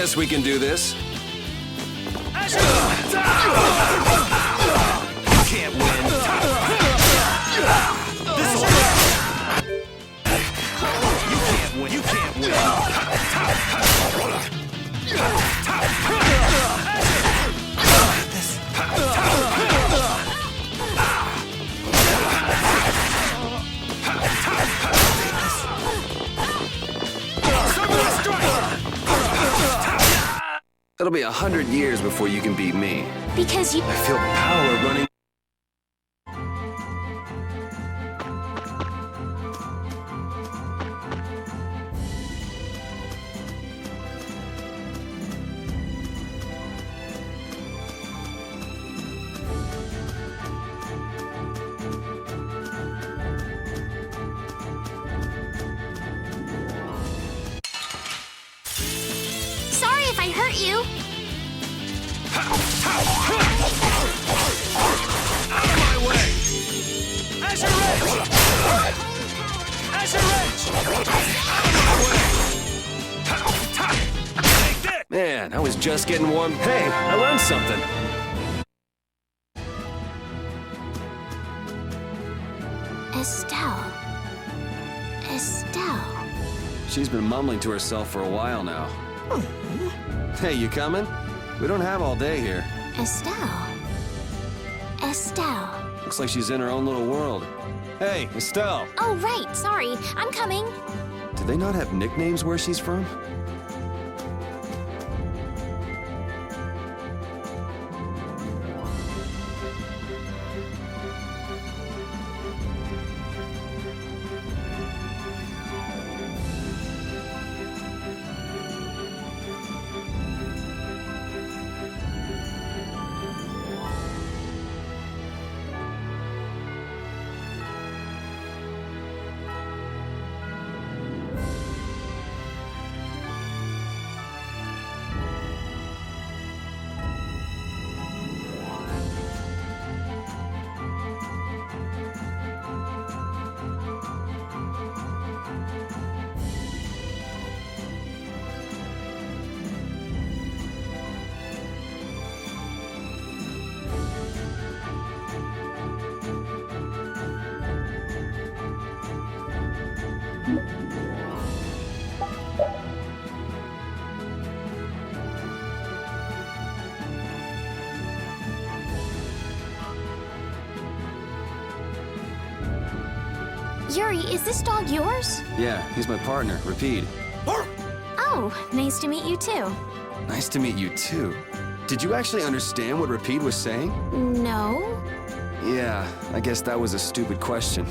Guess we can do this. Can't win. This is You can't win. It'll be 100 years before you can beat me. Because you... I feel power running. Sorry if I hurt you. Out of my way! Azure Edge! Azure Edge! Out of my way! Take this! Man, I was just getting warm. Hey, I learned something. Estelle. She's been mumbling to herself for a while now. Hey, you coming? We don't have all day here. Estelle. Looks like she's in her own little world. Hey, Estelle. Oh, right. Sorry. I'm coming. Do they not have nicknames where she's from? Yuri, is this dog yours? Yeah, he's my partner, Rapide. Oh, nice to meet you too. Nice to meet you too. Did you actually understand what Rapide was saying? No? Yeah, I guess that was a stupid question.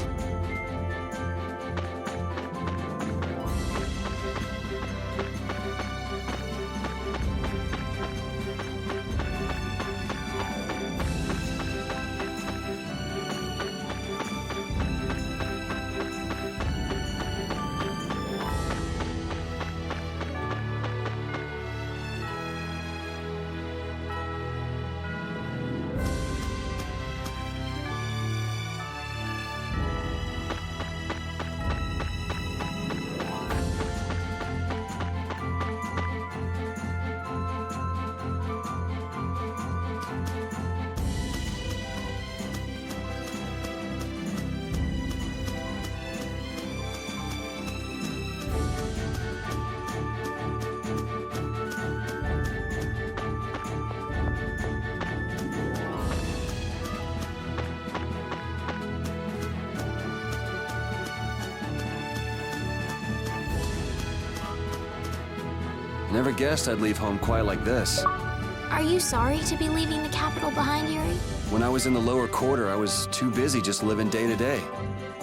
Never guessed I'd leave home quite like this. Are you sorry to be leaving the capital behind, Yuri? When I was in the lower quarter, I was too busy just living day to day.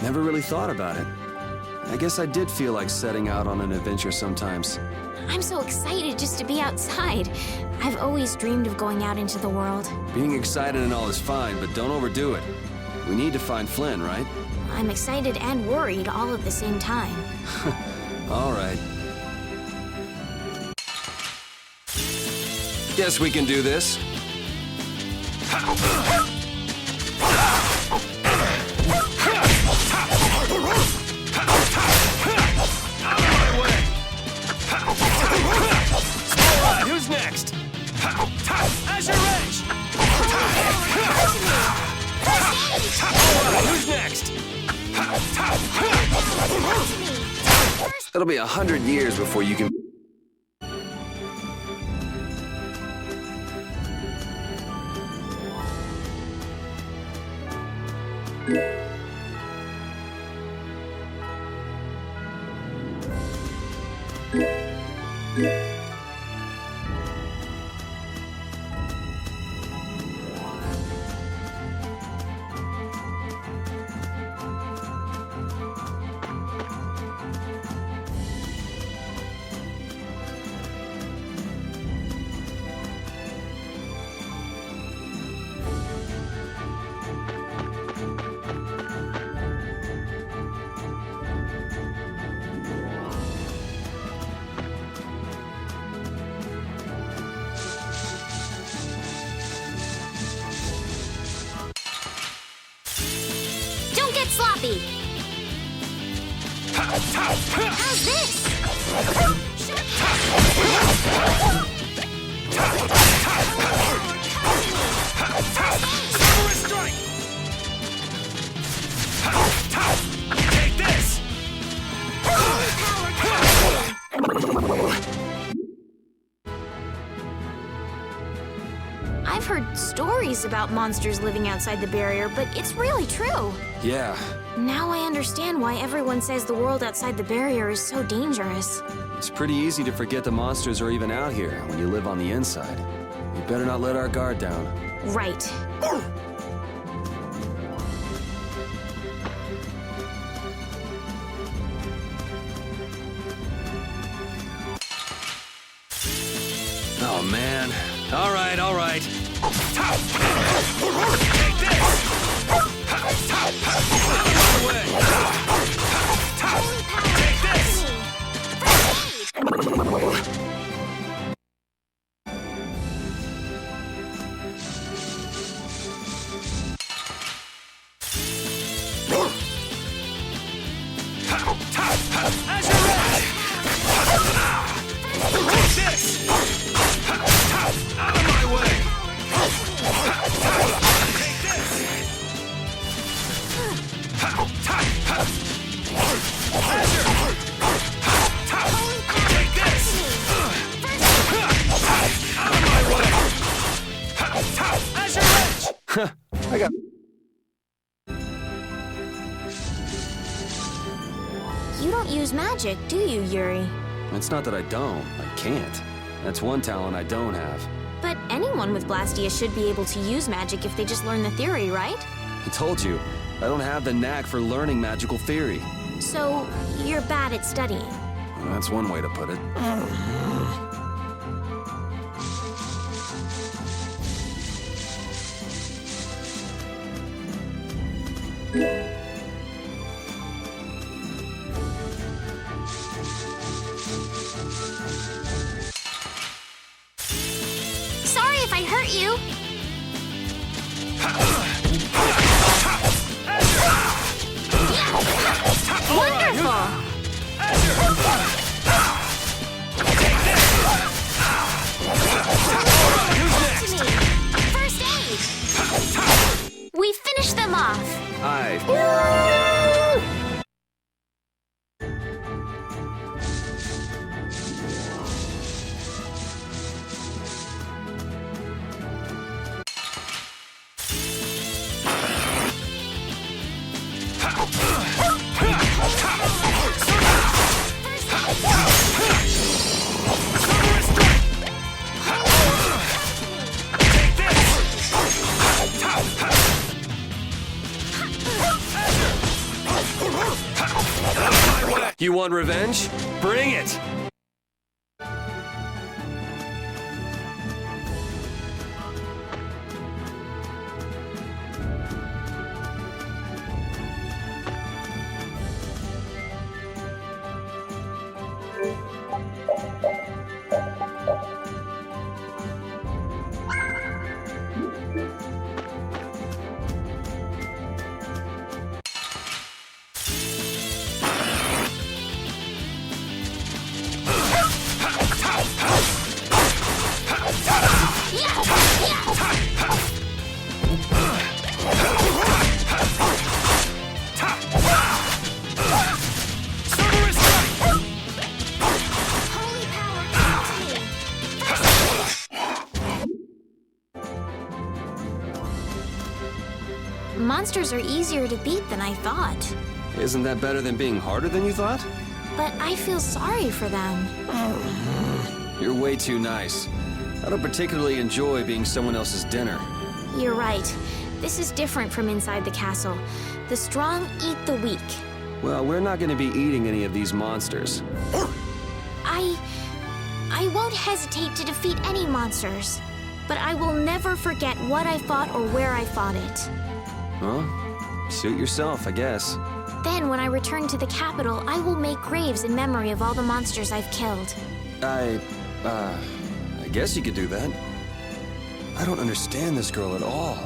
Never really thought about it. I guess I did feel like setting out on an adventure sometimes. I'm so excited just to be outside. I've always dreamed of going out into the world. Being excited and all is fine, but don't overdo it. We need to find Flynn, right? I'm excited and worried all at the same time. All right. Guess we can do this. Out of my way! As your edge! Who's next? It'll be 100 years before you can... Don't get sloppy! How's this? Silver strike! Take this! I've heard stories about monsters living outside the barrier, but it's really true. Yeah, Now I understand why everyone says the world outside the barrier is so dangerous. it's pretty easy to forget the monsters are even out here when you live on the inside. We better not let our guard down. Right. Oh, man. All right, all right. Take this! Out of my way! Take this! As your edge! Take this! Out of my way! Take this! Azure! Take this! Out of my way! Azure edge! I got... You don't use magic, do you, Yuri? It's not that I don't. I can't. That's one talent I don't have. But anyone with Blastia should be able to use magic if they just learn the theory, right? I told you, I don't have the knack for learning magical theory. So, you're bad at studying. Well, that's one way to put it. Sorry if I hurt you. Wonderful! To me. First aid! We finished them off! You want revenge? Bring it! monsters are easier to beat than I thought. Isn't that better than being harder than you thought? But I feel sorry for them. You're way too nice. I don't particularly enjoy being someone else's dinner. You're right. This is different from inside the castle. The strong eat the weak. Well, we're not going to be eating any of these monsters. I won't hesitate to defeat any monsters. But I will never forget what I fought or where I fought it. Well, suit yourself, I guess. Then, when I return to the capital, I will make graves in memory of all the monsters I've killed. I guess you could do that. I don't understand this girl at all.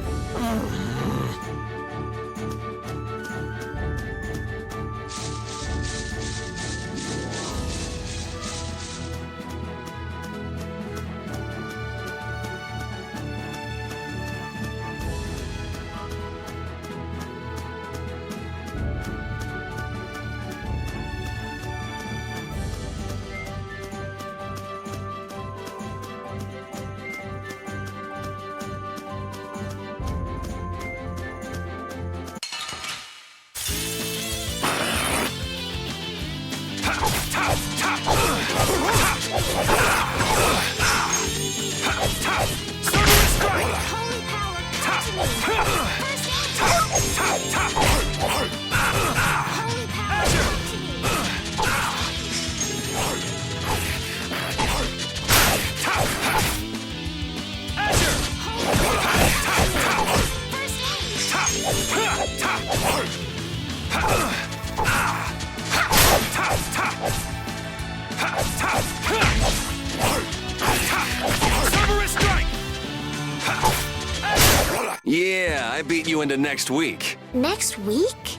Yeah, I beat you into next week. Next week?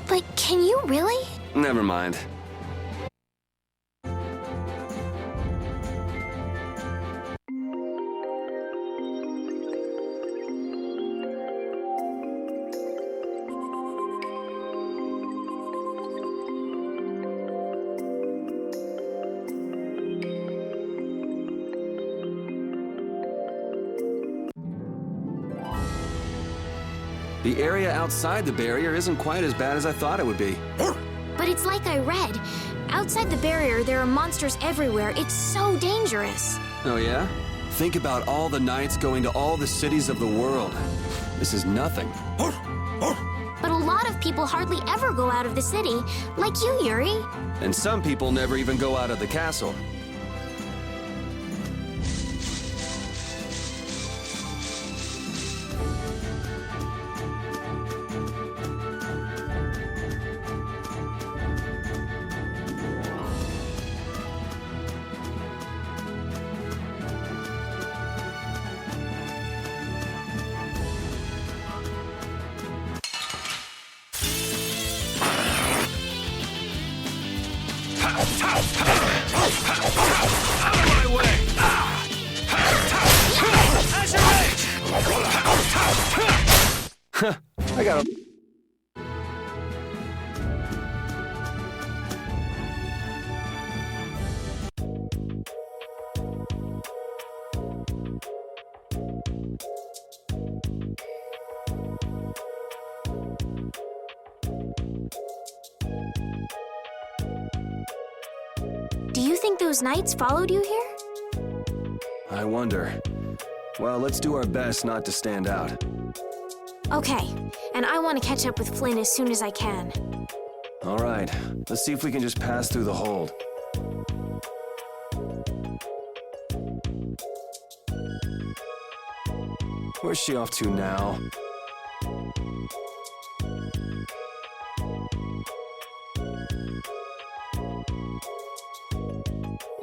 But can you really? Never mind. The area outside the barrier isn't quite as bad as I thought it would be. But it's like I read. Outside the barrier, there are monsters everywhere. It's so dangerous. Oh yeah? Think about all the knights going to all the cities of the world. This is nothing. But a lot of people hardly ever go out of the city, like you, Yuri. And some people never even go out of the castle. Out of my way! As your rage! I got him. Do you think those knights followed you here? I wonder. Well, let's do our best not to stand out. Okay, and I want to catch up with Flynn as soon as I can. All right, let's see if we can just pass through the hold. Where's she off to now?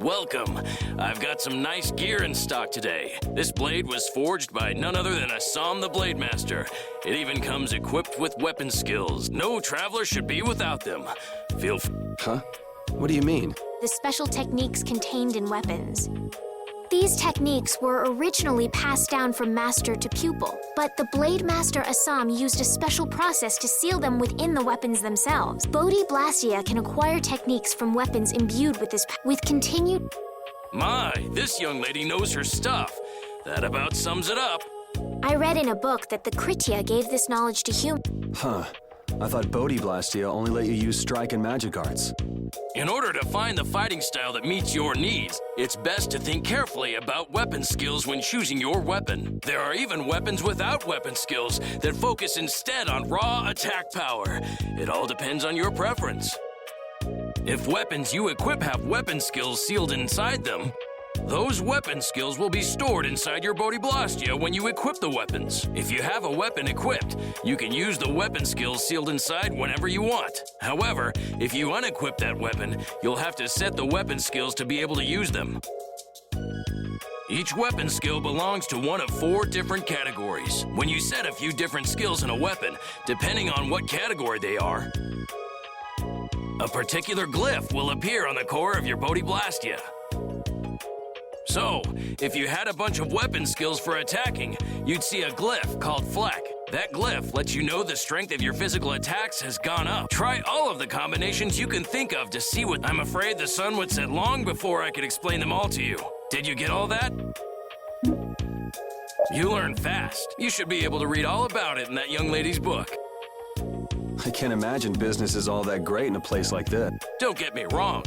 Welcome. I've got some nice gear in stock today. This blade was forged by none other than Assam the Blade Master. It even comes equipped with weapon skills. No traveler should be without them. Huh? What do you mean? The special techniques contained in weapons. These techniques were originally passed down from master to pupil, but the Blade Master Assam used a special process to seal them within the weapons themselves. Bodhi Blastia can acquire techniques from weapons imbued with with continued... My, this young lady knows her stuff. That about sums it up. I read in a book that the Kritia gave this knowledge to humans. Huh. I thought Bodhi Blastia only let you use strike and magic arts. In order to find the fighting style that meets your needs, it's best to think carefully about weapon skills when choosing your weapon. There are even weapons without weapon skills that focus instead on raw attack power. It all depends on your preference. If weapons you equip have weapon skills sealed inside them, those weapon skills will be stored inside your Bodhi Blastia when you equip the weapons. If you have a weapon equipped, you can use the weapon skills sealed inside whenever you want. However, if you unequip that weapon, you'll have to set the weapon skills to be able to use them. Each weapon skill belongs to one of 4 different categories. When you set a few different skills in a weapon, depending on what category they are, a particular glyph will appear on the core of your Bodhi Blastia. So, if you had a bunch of weapon skills for attacking, you'd see a glyph called Fleck. That glyph lets you know the strength of your physical attacks has gone up. Try all of the combinations you can think of to see what... I'm afraid the sun would set long before I could explain them all to you. Did you get all that? You learn fast. You should be able to read all about it in that young lady's book. I can't imagine business is all that great in a place like this. Don't get me wrong.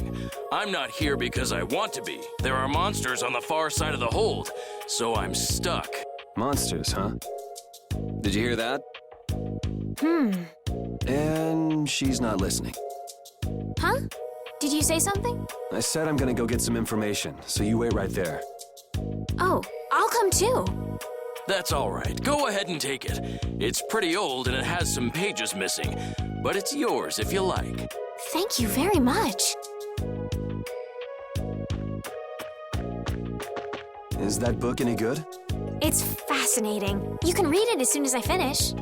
I'm not here because I want to be. There are monsters on the far side of the hold, so I'm stuck. Monsters, huh? Did you hear that? And she's not listening. Huh? Did you say something? I said I'm gonna go get some information, so you wait right there. Oh, I'll come too. That's all right. Go ahead and take it. It's pretty old and it has some pages missing, but it's yours if you like. Thank you very much. Is that book any good? It's fascinating. You can read it as soon as I finish.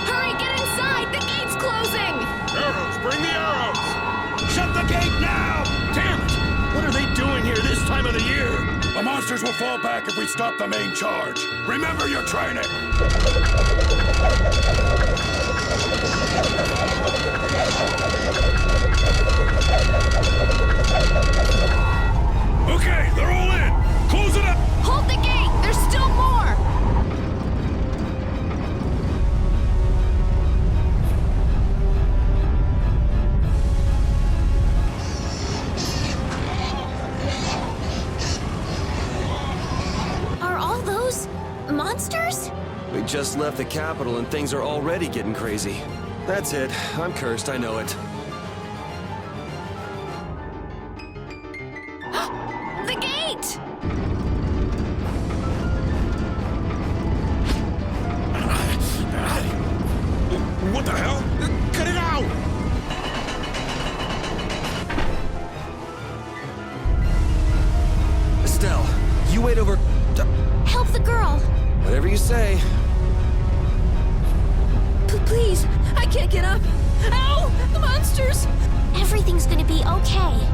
Hurry, get inside! The gate's closing! Arrows, bring the arrows! Shut the gate now! Damn it! What are they doing here this time of the year? The monsters will fall back if we stop the main charge. Remember your training! Okay, they're all in! Close it up! Hold the gate! There's still more! Are all those monsters? We just left the capital and things are already getting crazy. That's it. I'm cursed, I know it. The gate! What the hell? Cut it out! Estelle, you wait over... Help the girl! Whatever you say. Please, I can't get up. Ow! The monsters! Everything's gonna be okay.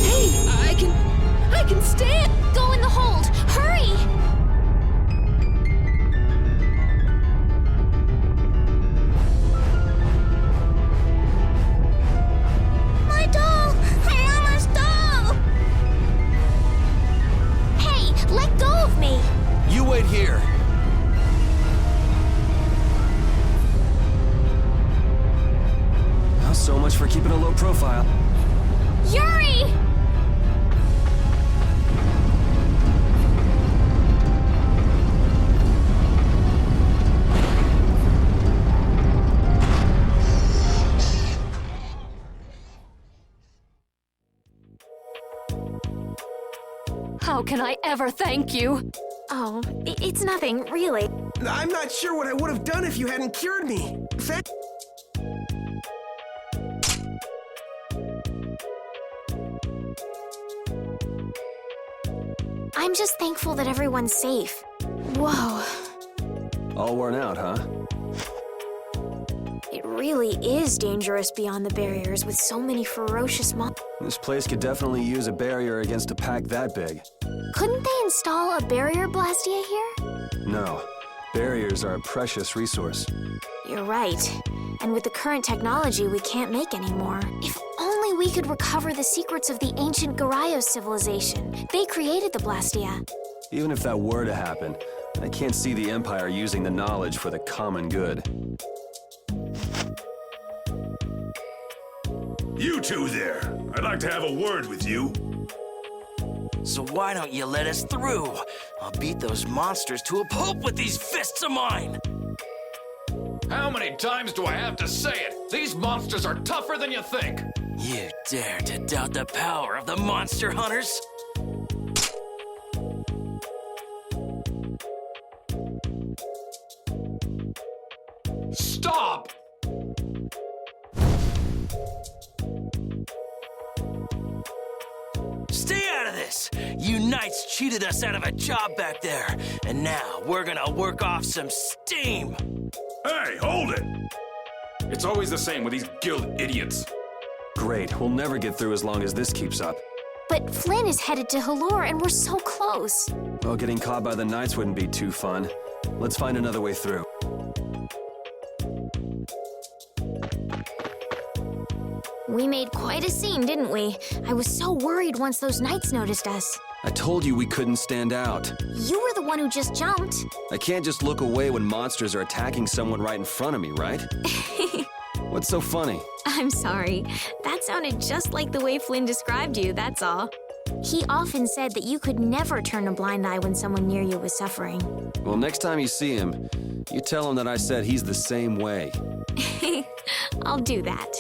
Hey, I can stand! Go in the hold! Hurry! My doll! My mama's doll! Hey, let go of me! You wait here. Well, so much for keeping a low profile. Yuri! How can I ever thank you? Oh, it's nothing, really. I'm not sure what I would have done if you hadn't cured me. I'm just thankful that everyone's safe. Whoa, All worn out, huh? it really is dangerous beyond the barriers with so many ferocious monsters. This place could definitely use a barrier against a pack that big. Couldn't they install a barrier blastia here? No. Barriers are a precious resource. You're right. And with the current technology, we can't make any more. If only we could recover the secrets of the ancient Garayos civilization. They created the blastia. Even if that were to happen, I can't see the Empire using the knowledge for the common good. You two there. I'd like to have a word with you. So why don't you let us through? I'll beat those monsters to a pulp with these fists of mine! How many times do I have to say it? These monsters are tougher than you think! You dare to doubt the power of the monster hunters? Stop! Stay out of this! You knights cheated us out of a job back there, and now we're gonna work off some steam! Hey, hold it! It's always the same with these guild idiots. Great, we'll never get through as long as this keeps up. But Flynn is headed to Halore and we're so close. Well, getting caught by the knights wouldn't be too fun. Let's find another way through. We made quite a scene, didn't we? I was so worried once those knights noticed us. I told you we couldn't stand out. You were the one who just jumped. I can't just look away when monsters are attacking someone right in front of me, right? What's so funny? I'm sorry. That sounded just like the way Flynn described you, that's all. He often said that you could never turn a blind eye when someone near you was suffering. Well, next time you see him, you tell him that I said he's the same way. I'll do that.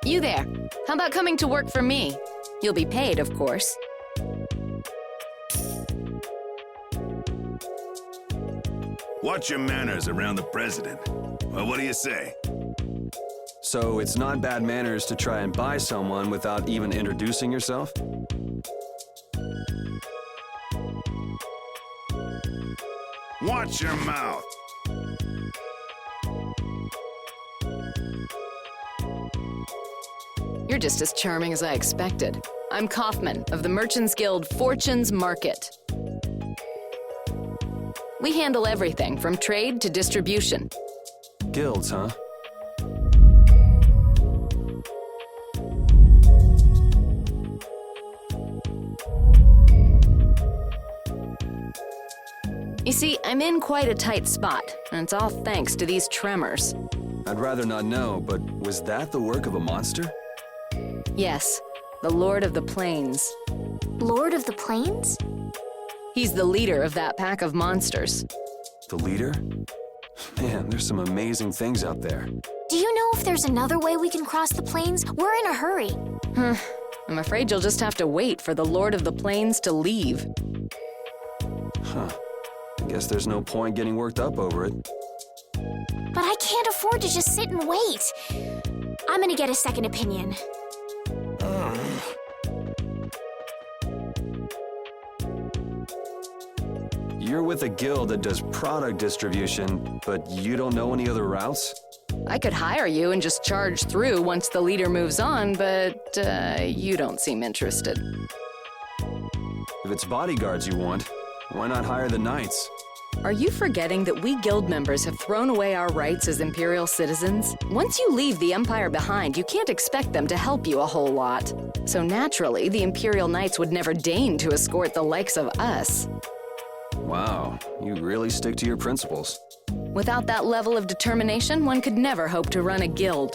You there. How about coming to work for me? You'll be paid, of course. Watch your manners around the president. Well, what do you say? So it's not bad manners to try and buy someone without even introducing yourself? Watch your mouth. You're just as charming as I expected. I'm Kaufman of the Merchants Guild Fortune's Market. We handle everything from trade to distribution. Guilds, huh? You see, I'm in quite a tight spot, and it's all thanks to these tremors. I'd rather not know, but was that the work of a monster? Yes, the Lord of the Plains. Lord of the Plains? He's the leader of that pack of monsters. The leader? Man, there's some amazing things out there. Do you know if there's another way we can cross the plains? We're in a hurry. I'm afraid you'll just have to wait for the Lord of the Plains to leave. Huh. I guess there's no point getting worked up over it. But I can't afford to just sit and wait. I'm gonna get a second opinion. You're with a guild that does product distribution, but you don't know any other routes? I could hire you and just charge through once the leader moves on, but you don't seem interested. If it's bodyguards you want, why not hire the knights? Are you forgetting that we guild members have thrown away our rights as Imperial citizens? Once you leave the Empire behind, you can't expect them to help you a whole lot. So naturally, the Imperial Knights would never deign to escort the likes of us. Wow, you really stick to your principles. Without that level of determination, one could never hope to run a guild.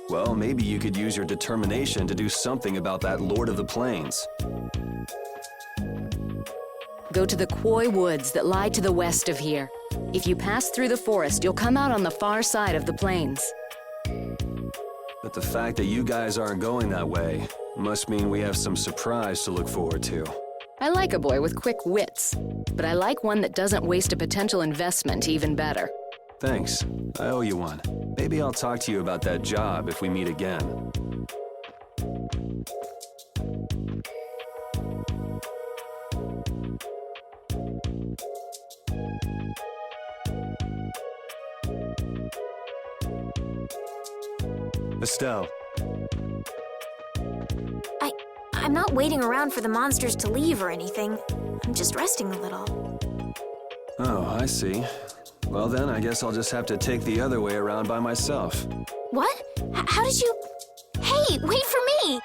Well, maybe you could use your determination to do something about that Lord of the Plains. Go to the Quoi woods that lie to the west of here. If you pass through the forest, you'll come out on the far side of the plains. But the fact that you guys aren't going that way must mean we have some surprise to look forward to. I like a boy with quick wits, but I like one that doesn't waste a potential investment even better. Thanks. I owe you one. Maybe I'll talk to you about that job if we meet again. Estelle. I'm not waiting around for the monsters to leave or anything. I'm just resting a little. Oh, I see. Well then, I guess I'll just have to take the other way around by myself. What? How did you... Hey, wait for me!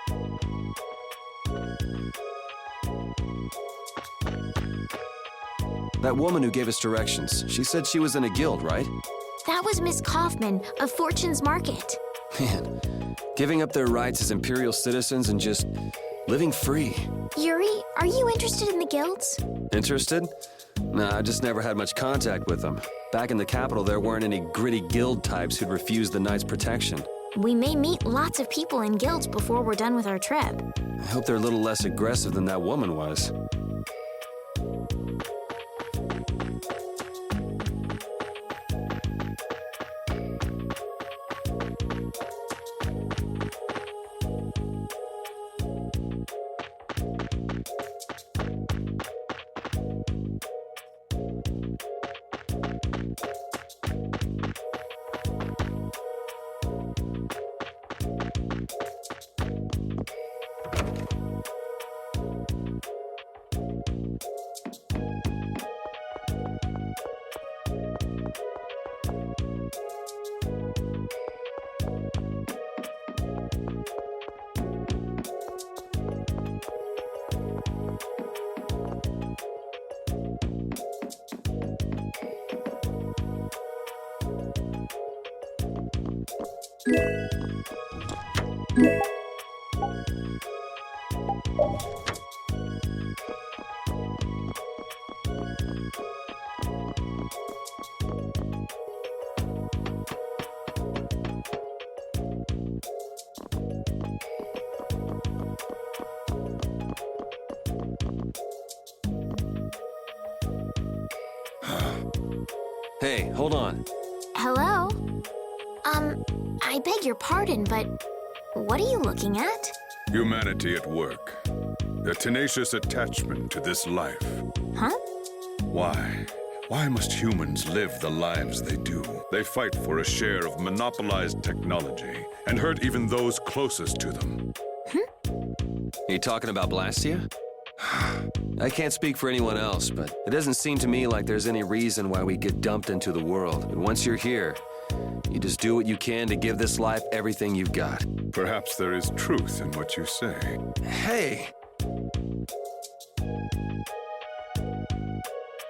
That woman who gave us directions, she said she was in a guild, right? That was Miss Kaufman of Fortune's Market. Man, giving up their rights as Imperial citizens and just living free. Yuri, are you interested in the guilds? Interested? Nah, I just never had much contact with them. Back in the capital, there weren't any gritty guild types who'd refuse the Knights' protection. We may meet lots of people in guilds before we're done with our trip. I hope they're a little less aggressive than that woman was. Hey, hold on. Hello? I beg your pardon, but what are you looking at? Humanity at work. A tenacious attachment to this life. Huh? Why? Why must humans live the lives they do? They fight for a share of monopolized technology and hurt even those closest to them. Are you talking about Blastia? I can't speak for anyone else, but it doesn't seem to me like there's any reason why we get dumped into the world. But once you're here, you just do what you can to give this life everything you've got. Perhaps there is truth in what you say. Hey!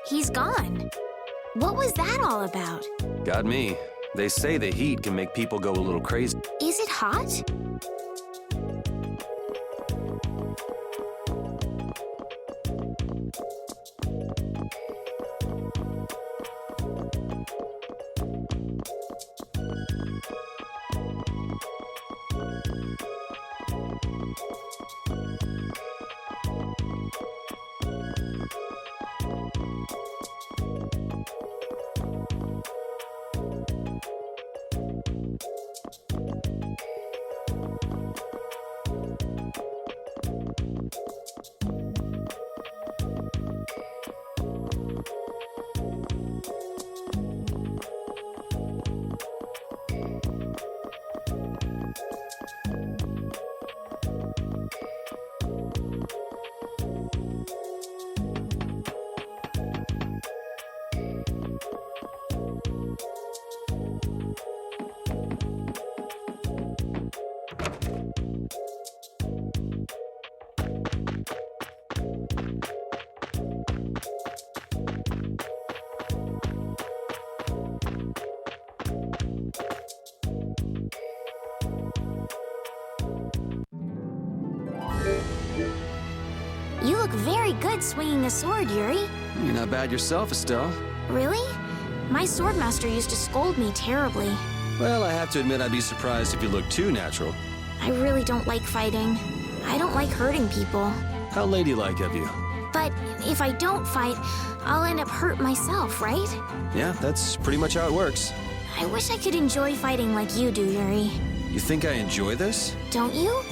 He's gone. What was that all about? Got me. They say the heat can make people go a little crazy. Is it hot? You look very good swinging a sword, Yuri. You're not bad yourself, Estelle. Really? My swordmaster used to scold me terribly. Well, I have to admit I'd be surprised if you looked too natural. I really don't like fighting. I don't like hurting people. How ladylike of you. But if I don't fight, I'll end up hurt myself, right? Yeah, that's pretty much how it works. I wish I could enjoy fighting like you do, Yuri. You think I enjoy this? Don't you?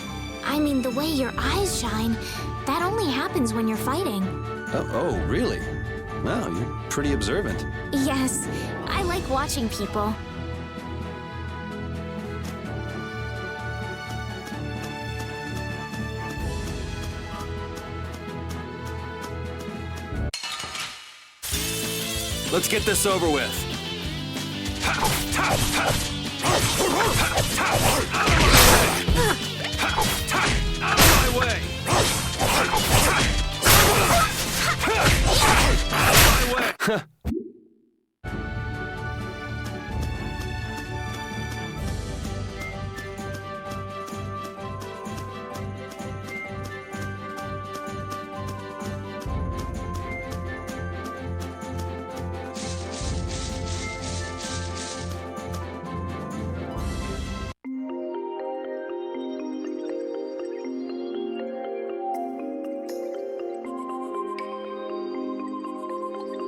I mean, the way your eyes shine, that only happens when you're fighting. Oh, really? Wow, you're pretty observant. Yes, I like watching people. Let's get this over with. Out of my way!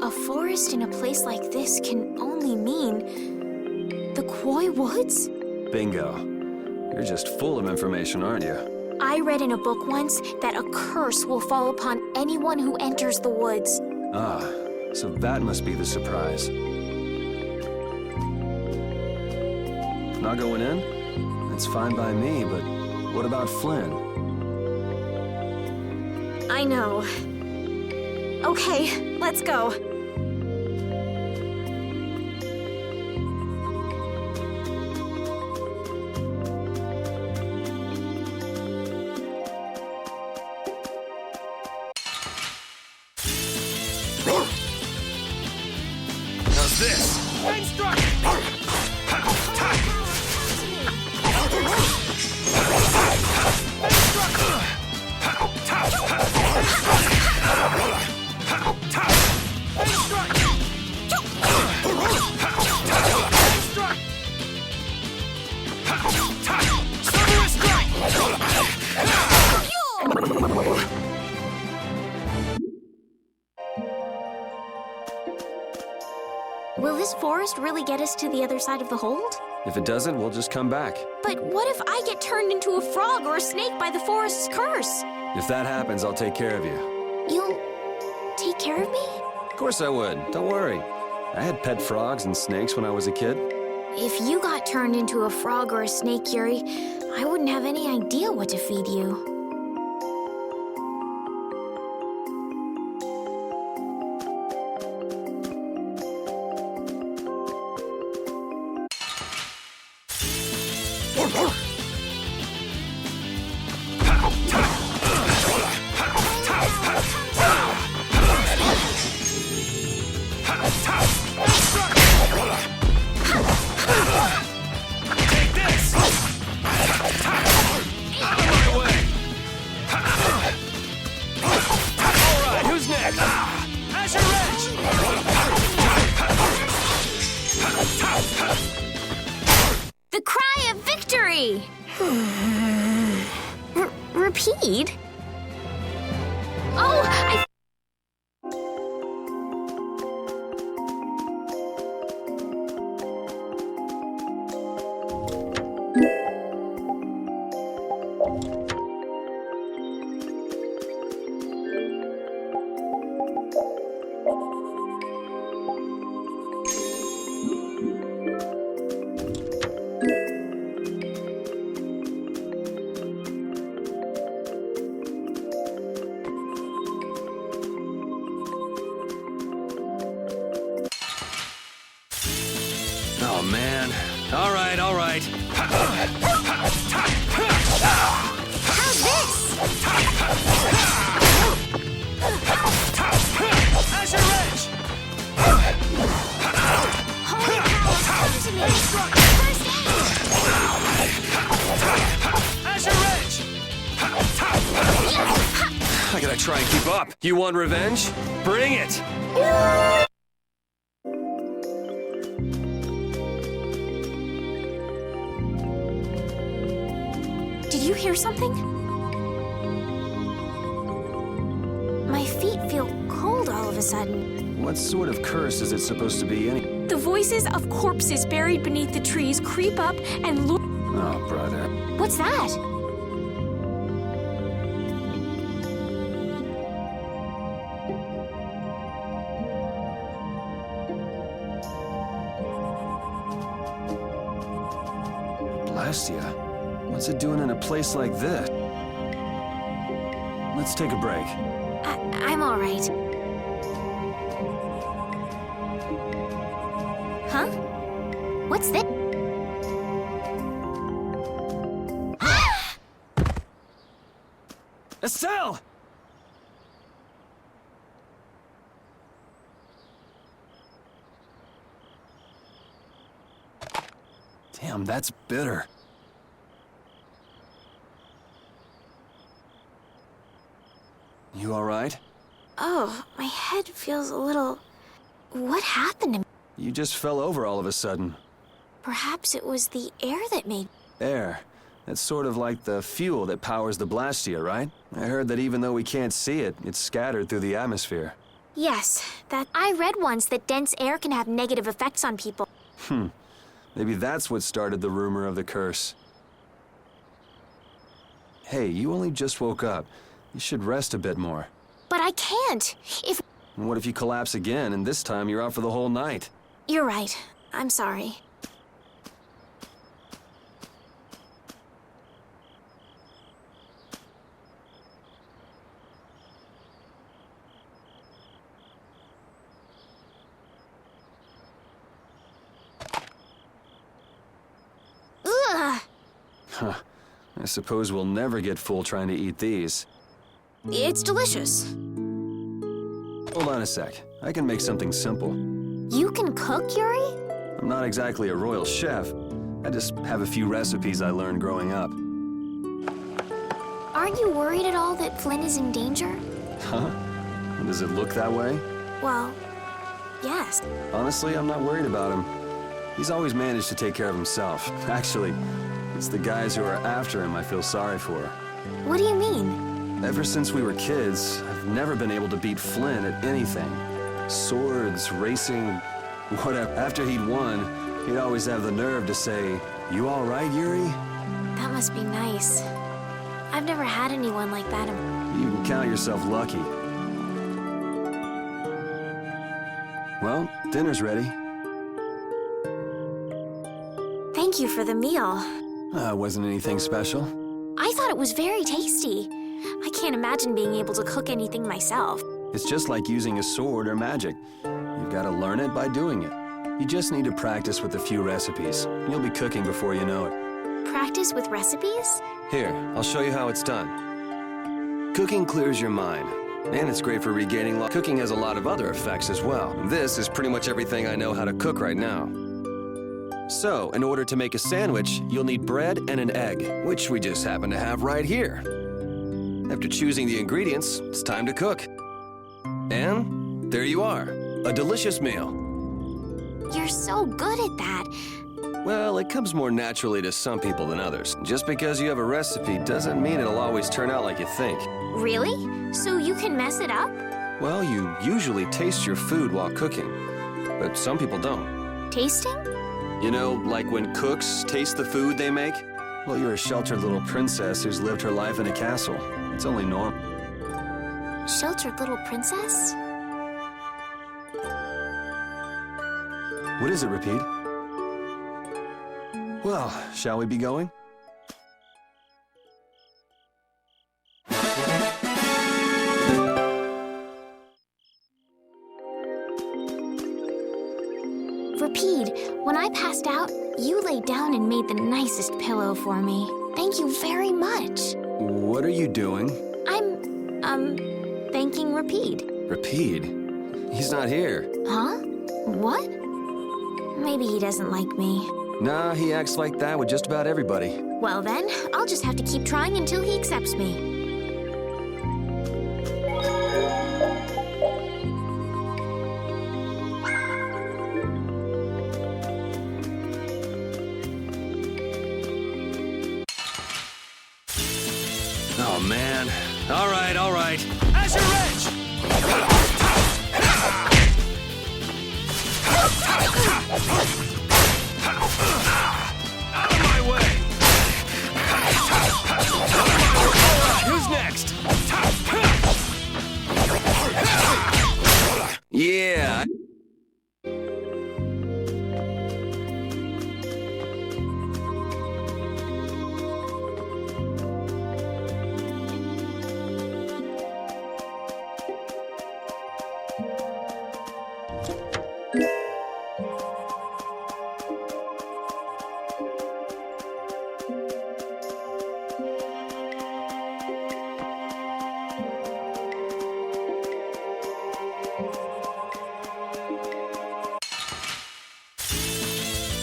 A forest in a place like this can only mean the Quoi Woods? Bingo. You're just full of information, aren't you? I read in a book once that a curse will fall upon anyone who enters the woods. Ah, so that must be the surprise. Not going in? That's fine by me, but what about Flynn? I know. Okay, let's go. How's this? Will this forest really get us to the other side of the hold? If it doesn't, we'll just come back. But what if I get turned into a frog or a snake by the forest's curse? If that happens, I'll take care of you. You'll take care of me? Of course I would. Don't worry. I had pet frogs and snakes when I was a kid. If you got turned into a frog or a snake, Yuri, I wouldn't have any idea what to feed you. The cry of victory! Repeat? Oh, I... Oh, man. All right, all right. How's this? Azure Edge! Holy cow, come to me! First aid! Azure Edge! I gotta try and keep up. You want revenge? Bring it! Did you hear something? My feet feel cold all of a sudden. What sort of curse is it supposed to be any? The voices of corpses buried beneath the trees creep up and lure... Oh, brother. What's that? Blastia? What's it doing in a place like this? Let's take a break. I'm all right. Huh? What's this? Estelle! Damn, that's bitter. You all right? Oh, my head feels a little... What happened to me? You just fell over all of a sudden. Perhaps it was the air that made... Air. That's sort of like the fuel that powers the Blastia, right? I heard that even though we can't see it, it's scattered through the atmosphere. Yes, that... I read once that dense air can have negative effects on people. Maybe that's what started the rumor of the curse. Hey, you only just woke up. You should rest a bit more. But I can't. If... And what if you collapse again, and this time you're out for the whole night? You're right. I'm sorry. Ugh! Huh. I suppose we'll never get full trying to eat these. It's delicious. Hold on a sec. I can make something simple. You can cook, Yuri? I'm not exactly a royal chef. I I just have a few recipes I learned growing up. Aren't you worried at all that Flynn is in danger? Huh? Does it look that way? Well, yes. Honestly, I'm not worried about him. He's always managed to take care of himself. Actually, it's the guys who are after him I feel sorry for. What do you mean? Ever since we were kids, I've never been able to beat Flynn at anything. Swords, racing, whatever. After he'd won, he'd always have the nerve to say, "You all right, Yuri?" That must be nice. I've never had anyone like that. You can count yourself lucky. Well, dinner's ready. Thank you for the meal. Wasn't anything special. I thought it was very tasty. I can't imagine being able to cook anything myself. It's just like using a sword or magic. You've got to learn it by doing it. You just need to practice with a few recipes. You'll be cooking before you know it. Practice with recipes? Here, I'll show you how it's done. Cooking clears your mind, and it's great for regaining life. Cooking has a lot of other effects as well. This is pretty much everything I know how to cook right now. So, in order to make a sandwich, you'll need bread and an egg, which we just happen to have right here. After choosing the ingredients, it's time to cook. And there you are, a delicious meal. You're so good at that. Well, it comes more naturally to some people than others. Just because you have a recipe doesn't mean it'll always turn out like you think. Really? So you can mess it up? Well, you usually taste your food while cooking, but some people don't. Tasting? You know, like when cooks taste the food they make? Well, you're a sheltered little princess who's lived her life in a castle. It's only normal. Sheltered little princess? What is it, Repeat? Well, shall we be going? Repeat, when I passed out, you laid down and made the nicest pillow for me. Thank you very much. What are you doing? I'm, thanking Repeat. Repeat? He's not here. Huh? What? Maybe he doesn't like me. Nah, he acts like that with just about everybody. Well then, I'll just have to keep trying until he accepts me. Oh, man. All right, all right. As your wrench! Out of my way! All right, who's next? Yeah.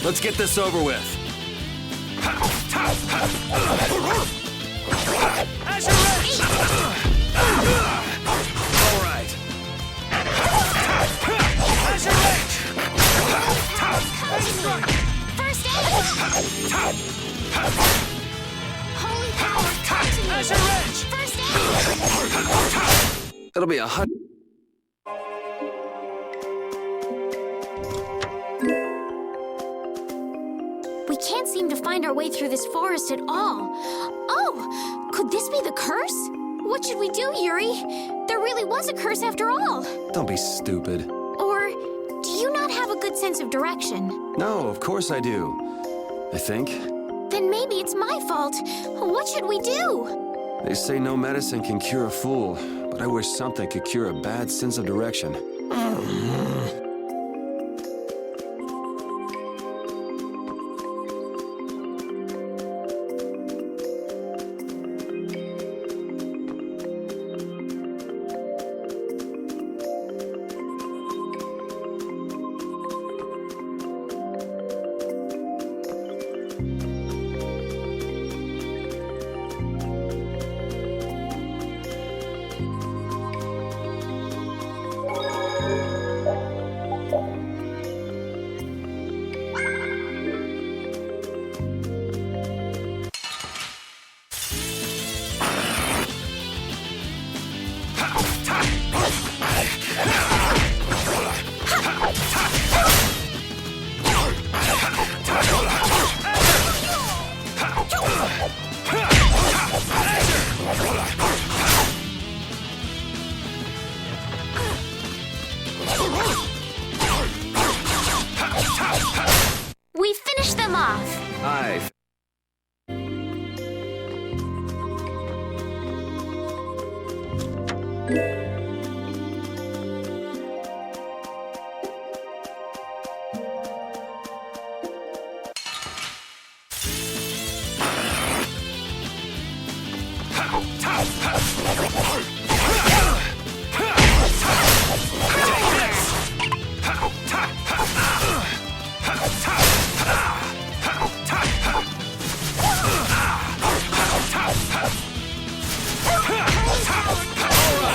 Let's get this over with. As you're ready! All right. As you're ready! First aid! Holy power, come to me! As you're ready! First aid! It'll be 100. We can't seem to find our way through this forest at all. Oh, could this be the curse? What should we do, Yuri? There really was a curse after all. Don't be stupid. Or do you not have a good sense of direction? No, of course I do. I think. Then maybe it's my fault. What should we do? They say no medicine can cure a fool, but I wish something could cure a bad sense of direction. I...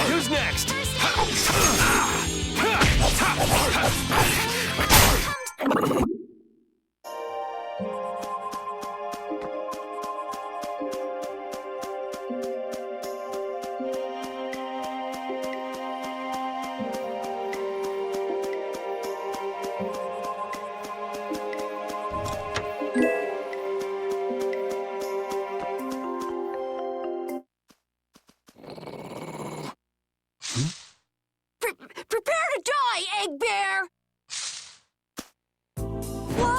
Who's next? Prepare to die, Egg Bear! Whoa!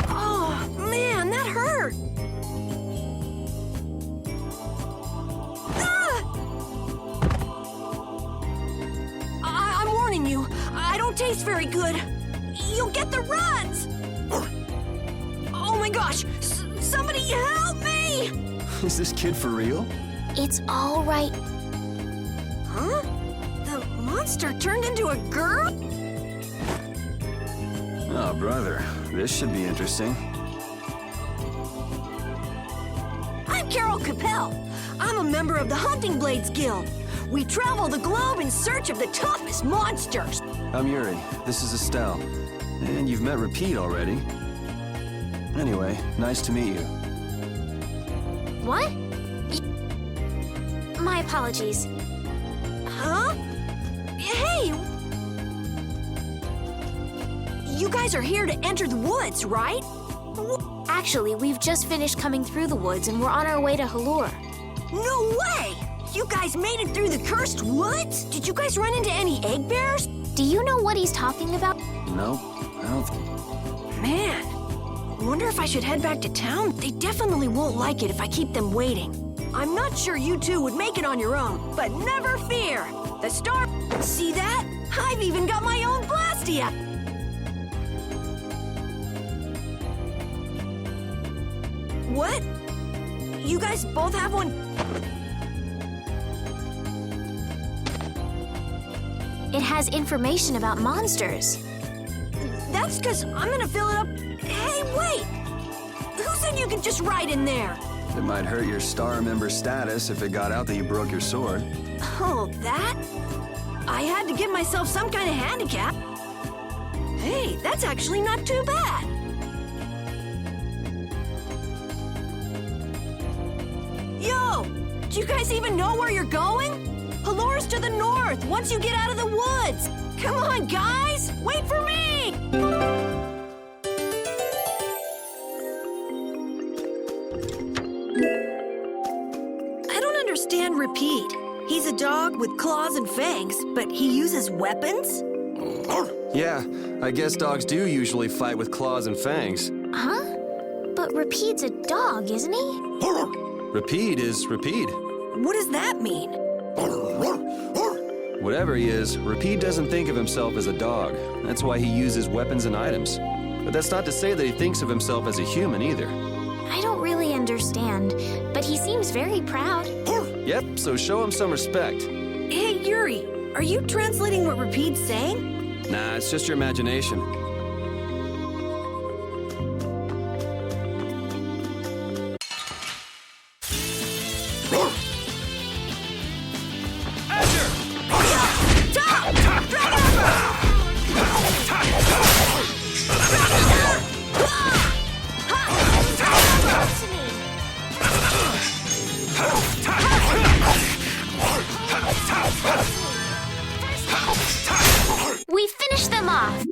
Oh, man, that hurt! I'm warning you, I don't taste very good. You'll get the runs! Oh my gosh! Somebody help me! Is this kid for real? It's all right. Huh? The monster turned into a girl? Oh, brother. This should be interesting. I'm Karol Capel. I'm a member of the Hunting Blades Guild. We travel the globe in search of the toughest monsters. I'm Yuri. This is Estelle. And you've met Repeat already. Anyway, nice to meet you. What? My apologies. Huh? Hey! You guys are here to enter the woods, right? Actually, we've just finished coming through the woods and we're on our way to Halore. No way! You guys made it through the cursed woods? Did you guys run into any egg bears? Do you know what he's talking about? Nope, I don't... Man, I wonder if I should head back to town. They definitely won't like it if I keep them waiting. I'm not sure you two would make it on your own, but never fear. The star... See that? I've even got my own Blastia! What? You guys both have one? It has information about monsters. That's because I'm gonna fill it up. Hey, wait! Who said you could just write in there? It might hurt your star member status if it got out that you broke your sword. Oh, that? I had to give myself some kind of handicap. Hey, that's actually not too bad. Yo, do you guys even know where you're going? Halore's to the north, once you get out of the woods. Come on, guys, wait for me! I don't understand Repeat. He's a dog with claws and fangs, but he uses weapons? Yeah, I guess dogs do usually fight with claws and fangs. Huh? But Repeat's a dog, isn't he? Repeat is Repeat. What does that mean? Whatever he is, Repeat doesn't think of himself as a dog. That's why he uses weapons and items. But that's not to say that he thinks of himself as a human either. I don't really understand, but he seems very proud. Yep, so show him some respect. Hey, Yuri, are you translating what Repeat's saying? Nah, it's just your imagination. We finished them off.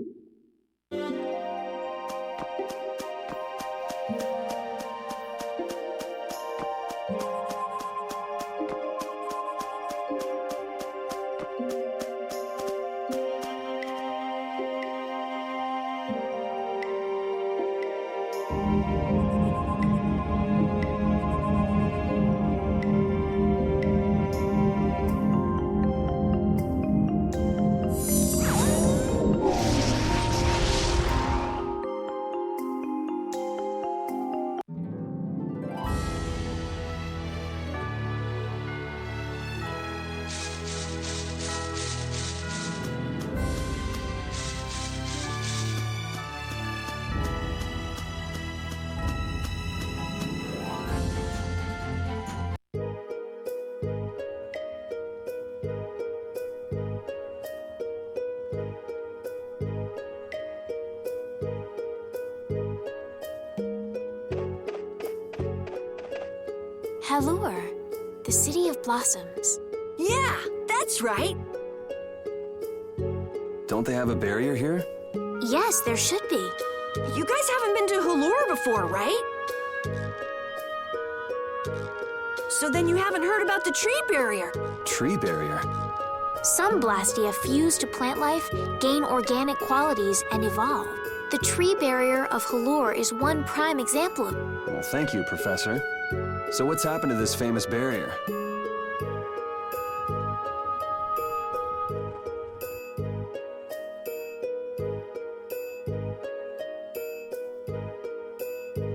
Halore, the city of blossoms. Yeah, that's right. Don't they have a barrier here? Yes, there should be. You guys haven't been to Halore before, right? So then you haven't heard about the tree barrier. Tree barrier? Some Blastia fuse to plant life, gain organic qualities, and evolve. The tree barrier of Halore is one prime example of... Well, thank you, Professor. So what's happened to this famous barrier?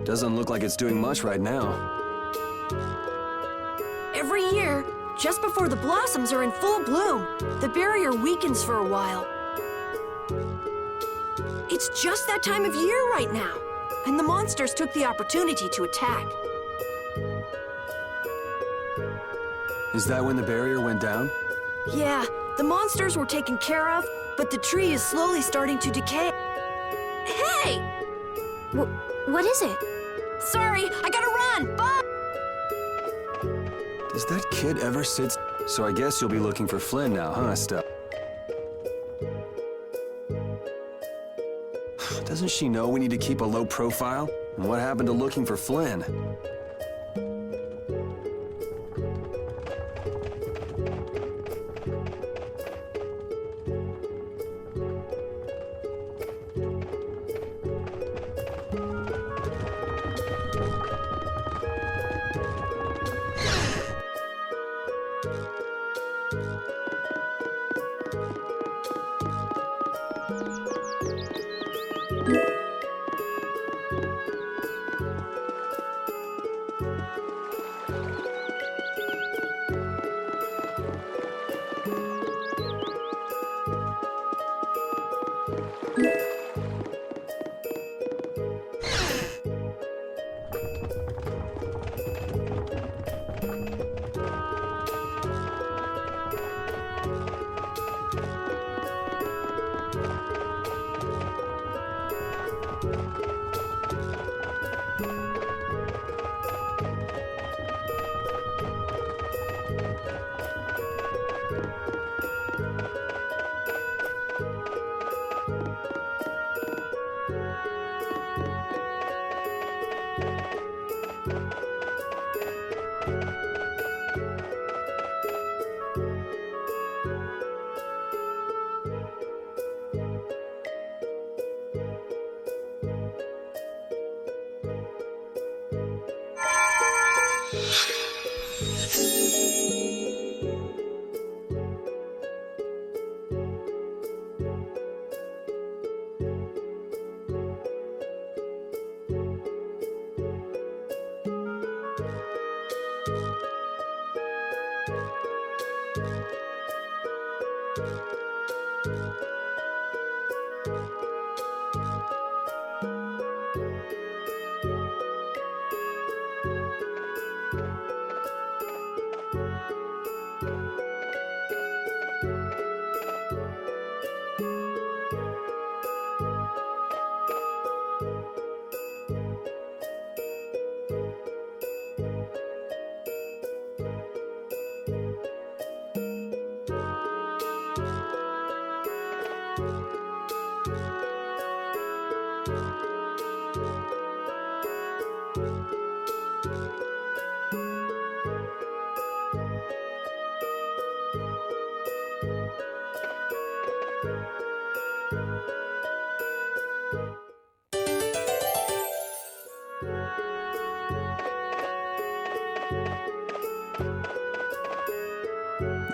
Doesn't look like it's doing much right now. Every year, just before the blossoms are in full bloom, the barrier weakens for a while. It's just that time of year right now, and the monsters took the opportunity to attack. Is that when the barrier went down? Yeah, the monsters were taken care of, but the tree is slowly starting to decay. Hey! What is it? Sorry, I gotta run! Bye! Does that kid ever sit... So I guess you'll be looking for Flynn now, huh, Steph? Doesn't she know we need to keep a low profile? And what happened to looking for Flynn?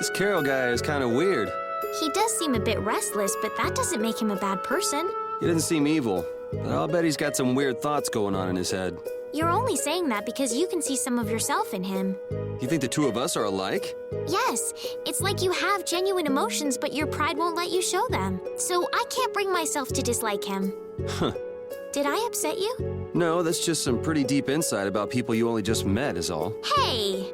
This Karol guy is kind of weird. He does seem a bit restless, but that doesn't make him a bad person. He doesn't seem evil, but I'll bet he's got some weird thoughts going on in his head. You're only saying that because you can see some of yourself in him. You think the two of us are alike? Yes, it's like you have genuine emotions, but your pride won't let you show them. So I can't bring myself to dislike him. Huh. Did I upset you? No, that's just some pretty deep insight about people you only just met is all. Hey!